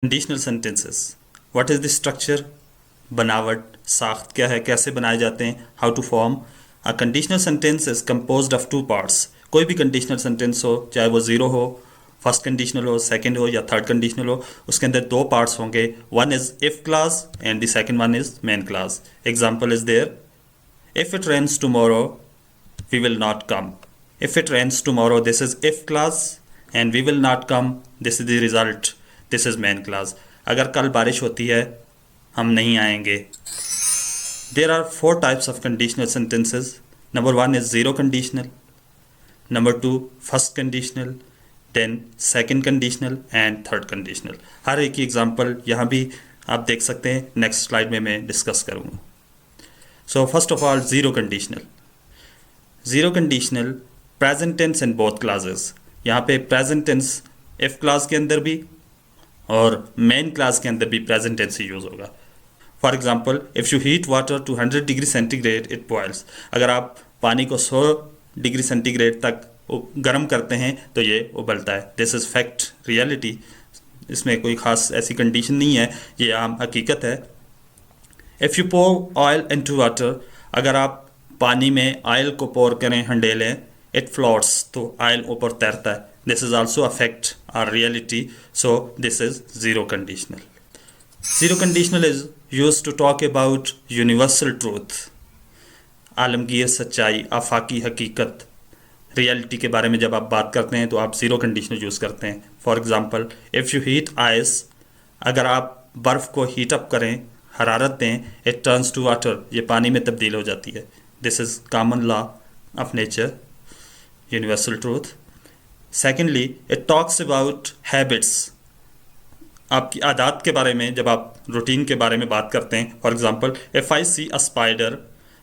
Conditional sentences, what is the structure, बनावट, साख्त क्या है, कैसे बनाए जाते हैं, how to form. A conditional sentence is composed of two parts. कोई भी कंडीशनल सेंटेंस हो, चाहे वो ज़ीरो हो, फर्स्ट कंडीशनल हो, सेकंड हो या थर्ड कंडीशनल हो, उसके अंदर दो पार्ट्स होंगे। One is if clause and the second one is main clause. Example is there, if it rains tomorrow we will not come. If it rains tomorrow, this is if clause, and we will not come, this is the result, this is main clause. अगर कल बारिश होती है हम नहीं आएंगे। There are four types of conditional sentences. Number one is zero conditional, number two first conditional, then second conditional and third conditional. हर एक की एग्जाम्पल यहाँ भी आप देख सकते हैं, नेक्स्ट स्लाइड में मैं डिस्कस करूँगा। So first of all, zero conditional. Zero conditional present tense in both clauses. यहाँ पे प्रेजेंट टेंस इफ क्लास के अंदर भी और मेन क्लास के अंदर भी प्रेजेंट टेंस ही यूज़ होगा। For example, if you heat water to 100 degree centigrade it boils. अगर आप पानी को 100 डिग्री सेंटीग्रेड तक गर्म करते हैं तो ये उबलता है। This is fact, reality. इसमें कोई ख़ास ऐसी कंडीशन नहीं है, ये आम हकीकत है। If you pour oil into water, अगर आप पानी में ऑयल को पोर करें, हंडेलें, इट फ्लोट्स, तो ऑयल ऊपर तैरता है। This is also a fact और reality, so this is zero conditional. Zero conditional is used to talk about universal truth, आलमगीर सच्चाई, आफाकी हकीकत, रियलिटी के बारे में जब आप बात करते हैं तो आप ज़ीरो कंडीशनल यूज़ करते हैं। For example, if you heat ice, अगर आप बर्फ़ को हीट अप करें, हरारत दें, इट टर्न्स टू वाटर, ये पानी में तब्दील हो जाती है। This is common law of nature, universal truth. Secondly, it talks about habits, आपकी आदत के बारे में, जब आप रूटीन के बारे में बात करते हैं। For example, if I see a spider,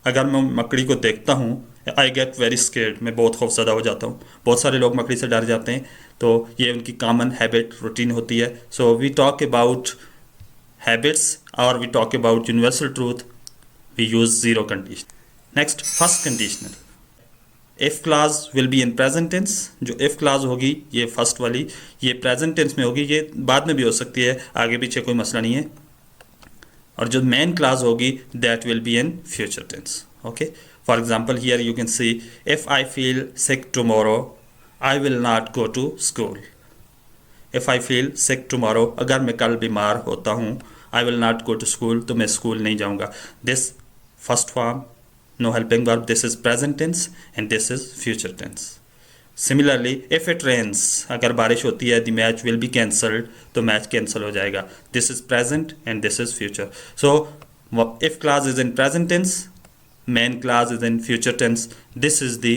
अगर मैं मकड़ी को देखता हूँ, आई गेट वेरी स्केर्ड, मैं बहुत खौफजदा हो जाता हूँ। बहुत सारे लोग मकड़ी से डर जाते हैं, तो ये उनकी कॉमन हैबिट, रूटीन होती है। So we talk about habits और we talk about universal truth, we use zero condition. Next, first conditional. If clause will be in present tense, जो इफ़ क्लास होगी ये फर्स्ट वाली, ये प्रेजेंट टेंस में होगी, ये बाद में भी हो सकती है, आगे पीछे कोई मसला नहीं है। और जो मेन क्लास होगी that will be in future tense. Okay, for example here you can see, if I feel sick tomorrow I will not go to school. If I feel sick tomorrow, अगर मैं कल बीमार होता हूँ, I will not go to school, तो मैं school नहीं जाऊँगा। This first form, no helping verb, this is present tense and this is future tense. Similarly, if it rains, अगर बारिश होती है, the match will be cancelled, तो match cancel हो जाएगा। This is present and this is future. So if clause is in present tense, main clause is in future tense. This is the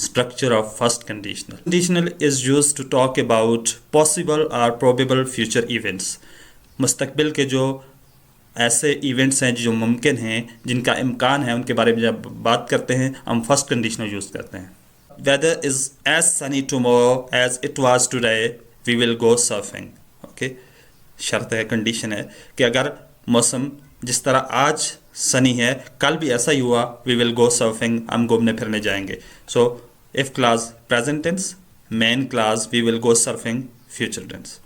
structure of first conditional. Conditional is used to talk about possible or probable future events. मुस्तकबिल के जो ऐसे events हैं जो मुमकिन हैं, जिनका इम्कान है, उनके बारे में जब बात करते हैं हम फर्स्ट कंडीशनल यूज़ करते हैं। Weather is as sunny tomorrow as it was today we will go surfing. Okay, शर्त है, कंडीशन है कि अगर मौसम जिस तरह आज सनी है, कल भी ऐसा ही हुआ, वी विल गो सर्फिंग, हम घूमने फिरने जाएंगे। So if clause present tense, main clause we will go surfing, future tense.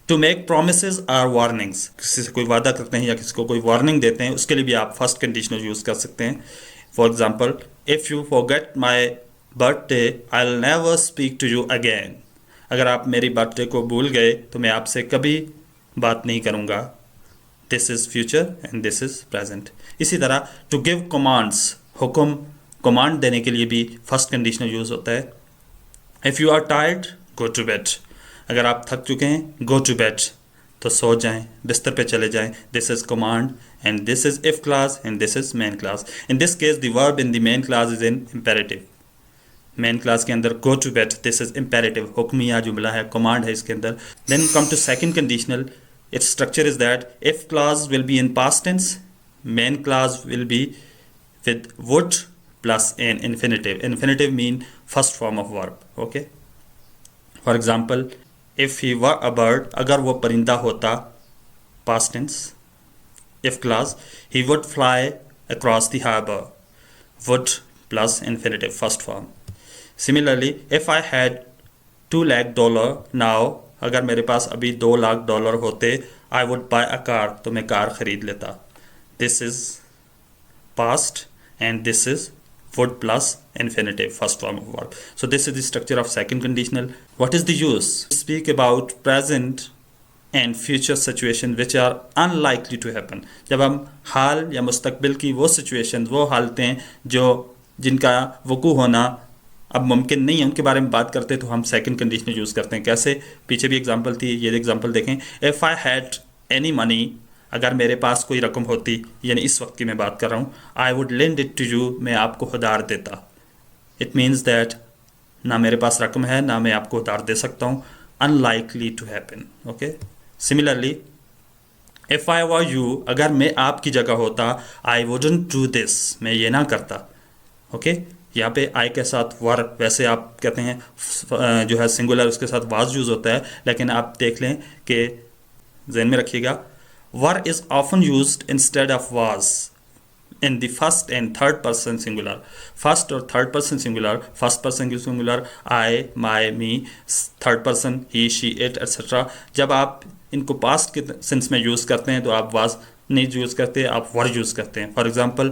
To make promises or warnings, किसी से कोई वादा करते हैं या किसी को कोई वार्निंग देते हैं, उसके लिए भी आप फर्स्ट कंडीशनल यूज़ कर सकते हैं। For example, if you forget my birthday I will never speak to you again. अगर आप मेरी बर्थडे को भूल गए तो मैं आपसे कभी बात नहीं करूँगा। This is future and this is present. इसी तरह, टू गिव कमांड्स, हुक्म, कमांड देने के लिए भी फर्स्ट कंडीशनल यूज़ होता है। If you are tired go to bed, अगर आप थक चुके हैं, गो टू बेड, तो सो जाएं, बिस्तर पे चले जाएं। This is command and this is if clause and this is main clause. In this case the verb in the main clause is in imperative. Main clause के अंदर go to bed, this is imperative, हुक्मिया जुमला है, command है इसके अंदर। Then come to second conditional, it's structure is that if clause will be in past tense, main clause will be with would plus N infinitive. Infinitive mean first form of verb. Okay, for example, if he were a bird, अगर वो परिंदा होता, past tense, if clause, he would fly across the harbour, would plus infinitive, first form. Similarly, if I had $2 lakh now अगर मेरे पास अभी $2 लाख होते, I would buy a car, तो मैं कार खरीद लेता। This is past and this is would plus infinitive, first form of verb. So this is the structure of second conditional. What is the use? Speak about present and future situation which are unlikely to happen. जब हम हाल या मुस्तकबिल की वो situation, वो हालतें जो जिनका वकू होना अब मुमकिन नहीं है, उनके बारे में बात करते हैं, तो हम सेकंड कंडीशनल यूज़ करते हैं। कैसे? पीछे भी एग्जांपल थी, ये एग्जांपल देखें। If I had any money, अगर मेरे पास कोई रकम होती, यानी इस वक्त की मैं बात कर रहा हूँ, I would lend it to you, मैं आपको उधार देता। इट मीन्स दैट ना मेरे पास रकम है, ना मैं आपको उधार दे सकता हूँ। Unlikely to happen. Okay, similarly if I were you, अगर मैं आपकी जगह होता, आई वुडंट डू दिस, मैं ये ना करता। ओके, यहाँ पे आई के साथ वर, वैसे आप कहते हैं जो है सिंगुलर, उसके साथ वाज यूज़ होता है, लेकिन आप देख लें कि ज़हन में रखिएगा, were is often used instead of was in the first and third person singular. First और third person singular, first person singular I, my, me, third person he, she, it, etc. जब आप इनको past के sense में use करते हैं तो आप was नहीं यूज़ करते, आप were यूज़ करते हैं। For example,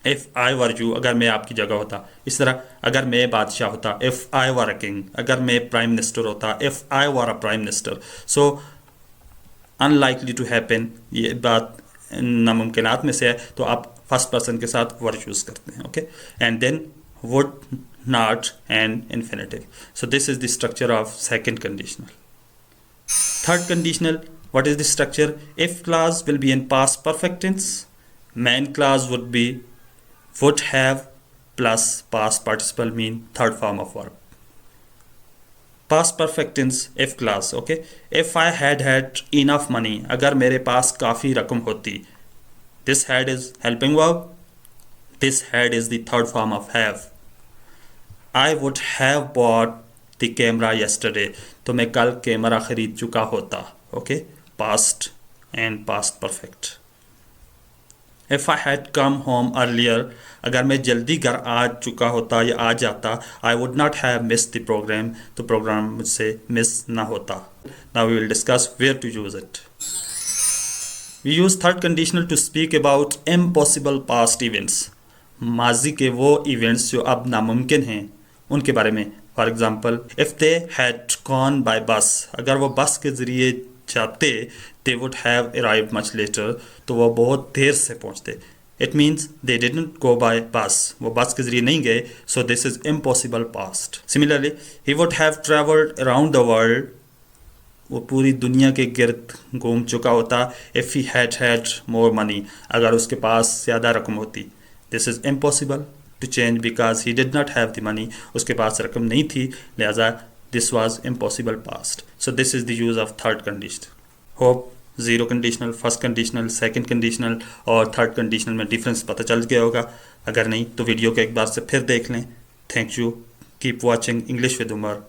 if I were you, अगर मैं आपकी जगह होता। इस तरह अगर मैं बादशाह होता, if I were a king, अगर मैं प्राइम मिनिस्टर होता, if I were a prime minister. So unlikely to happen, ये बात नामुमकिनात में से है, तो आप फर्स्ट पर्सन के साथ वर यूज़ करते हैं। Okay, and then would, not and infinitive. So this is the structure of second conditional. Third conditional, what is the structure? If clause will be in past perfect tense, main clause would be would have plus past participle mean third form of verb. Past perfect tense if clause. Okay, if I had enough money, अगर मेरे पास काफ़ी रकम होती। This had is helping verb, this had is the third form of have. I would have bought the camera yesterday, तो मैं कल camera खरीद चुका होता। Okay, past and past perfect. If I had come home earlier, अगर मैं जल्दी घर आ चुका होता या आ जाता, I would not have miss the programme, तो प्रोग्राम मुझसे मिस ना होता। Now we will discuss where to use it. We use third conditional to speak about impossible past events, माजी के वो इवेंट्स जो अब नामुमकिन हैं उनके बारे में। For example, if they had gone by bus, अगर वो बस के ज़रिए जाते, they would have arrived much later, तो वो बहुत देर से पहुँचते। It means they didn't go by bus, वो बस के ज़रिए नहीं गए, so this is impossible past. Similarly, he would have travelled around the world, वो पूरी दुनिया के गिर्द घूम चुका होता। If he had more money, अगर उसके पास ज़्यादा रकम होती। This is impossible to change because he did not have the money, उसके पास रकम नहीं थी, लिहाजा this was impossible past. So this is the use of third condition. Hope zero conditional, first conditional, second conditional और third conditional में difference पता चल गया होगा। अगर नहीं तो वीडियो को एक बार से फिर देख लें। Thank you, keep watching English with Umar.